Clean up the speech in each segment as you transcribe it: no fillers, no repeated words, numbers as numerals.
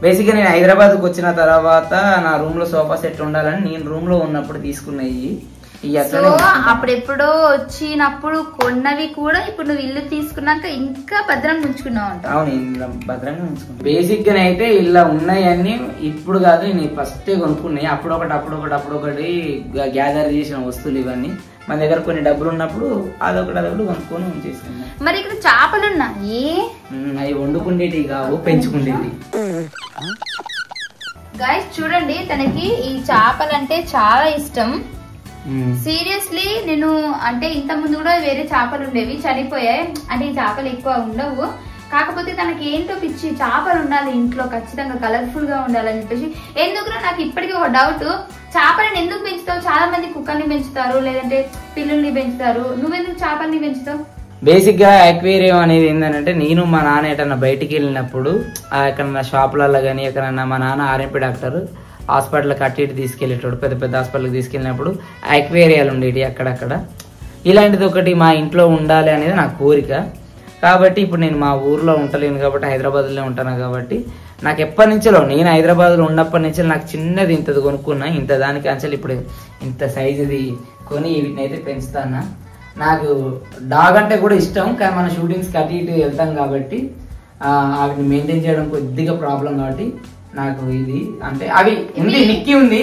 బేసిక్గా నేను హైదరాబాద్కి వచ్చిన తర్వాత నా రూమ్ లో సోఫా సెట్ ఉండాలని నేను రూమ్ లో ఉన్నప్పుడు తీసుకున్నాయి. సో అప్పుడెప్పుడో వచ్చినప్పుడు కొన్నవి కూడా ఇప్పుడు నువ్వు ఇల్లు తీసుకున్నాక ఇంకా భద్రంగా ఉంచుకున్నావు అంట. అవును, భద్రంగా ఉంచుకున్నాను. బేసిక్ గా అయితే ఇలా ఉన్నాయన్నీ ఇప్పుడు కాదు, నేను ఫస్ట్ కొనుక్కున్నాయి. అప్పుడొకటి గ్యాదర్ చేసిన వస్తువులు ఇవన్నీ. మన దగ్గర కొన్ని డబ్బులు ఉన్నప్పుడు అదొకటి కొనుక్కొని ఉంచేసుకున్నాను. మరి ఇక్కడ చేపలు ఉన్నాయి, అవి వండుకుండేటి కావు, పెంచుకుండేటి. గైస్ చూడండి, తనకి ఈ చేపలు అంటే చాలా ఇష్టం. సీరియస్లీ నేను అంటే ఇంత ముందు కూడా వేరే చేపలు ఉండేవి, చనిపోయాయి. అంటే ఈ చేపలు ఎక్కువ ఉండవు, కాకపోతే తనకి ఏంటో పిచ్చి చేపలు ఉండాలి ఇంట్లో, ఖచ్చితంగా కలర్ఫుల్ గా ఉండాలని చెప్పేసి. ఎందుకు నాకు ఇప్పటికీ ఒక డౌట్, చేపలను ఎందుకు పెంచుతావు? చాలా మంది కుక్కర్ని పెంచుతారు, లేదంటే పిల్లుల్ని పెంచుతారు, నువ్వెందుకు చేపల్ని పెంచుతావు? బేసిక్ గా అక్వేరియం అనేది ఏంటంటే, నేను మా నాన్న ఎటన్నా బయటికి వెళ్ళినప్పుడు ఎక్కడన్నా షాపులలో కానీ ఎక్కడన్నా మా నాన్న ఆర్ఎంపీ డాక్టర్ హాస్పిటల్ కట్టి తీసుకెళ్ళేటప్పుడు, పెద్ద పెద్ద హాస్పిటల్కి తీసుకెళ్ళినప్పుడు అక్వేరియాలు ఉండేవి అక్కడక్కడ. ఇలాంటిది ఒకటి మా ఇంట్లో ఉండాలి అనేది నా కోరిక. కాబట్టి ఇప్పుడు నేను మా ఊర్లో ఉంటలేను కాబట్టి హైదరాబాద్లో ఉంటాను కాబట్టి నాకు ఎప్పటి నుంచో, నేను హైదరాబాద్లో ఉన్నప్పటి నుంచి నాకు చిన్నది ఇంతది కొనుక్కున్నా, ఇంత దానికి అంచెలు ఇప్పుడు ఇంత సైజుది కొని వీటిని అయితే పెంచుతాను. నాకు డాగ్ అంటే కూడా ఇష్టం, కానీ మన షూటింగ్స్కి అటు ఇటు వెళ్తాం కాబట్టి వాటిని మెయింటైన్ చేయడం కొద్దిగా ప్రాబ్లం. కాబట్టి నాకు ఇది అంటే అవి ఉంది, నిక్కి ఉంది,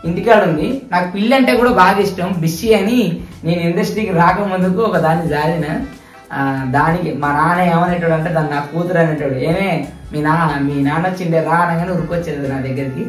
ఇంటికాడ ఉంది. నాకు పిల్లి అంటే కూడా బాగా ఇష్టం, బిషి అని. నేను ఇండస్ట్రీకి రాకముందుకు ఒక దాన్ని జారిన, దానికి మా నాన్న ఏమనేటాడు అంటే దాన్ని నా కూతురు అనేటాడు. ఏమే మీ నాన్న వచ్చిండే రా అనగానే ఉరికొచ్చేది నా దగ్గరికి.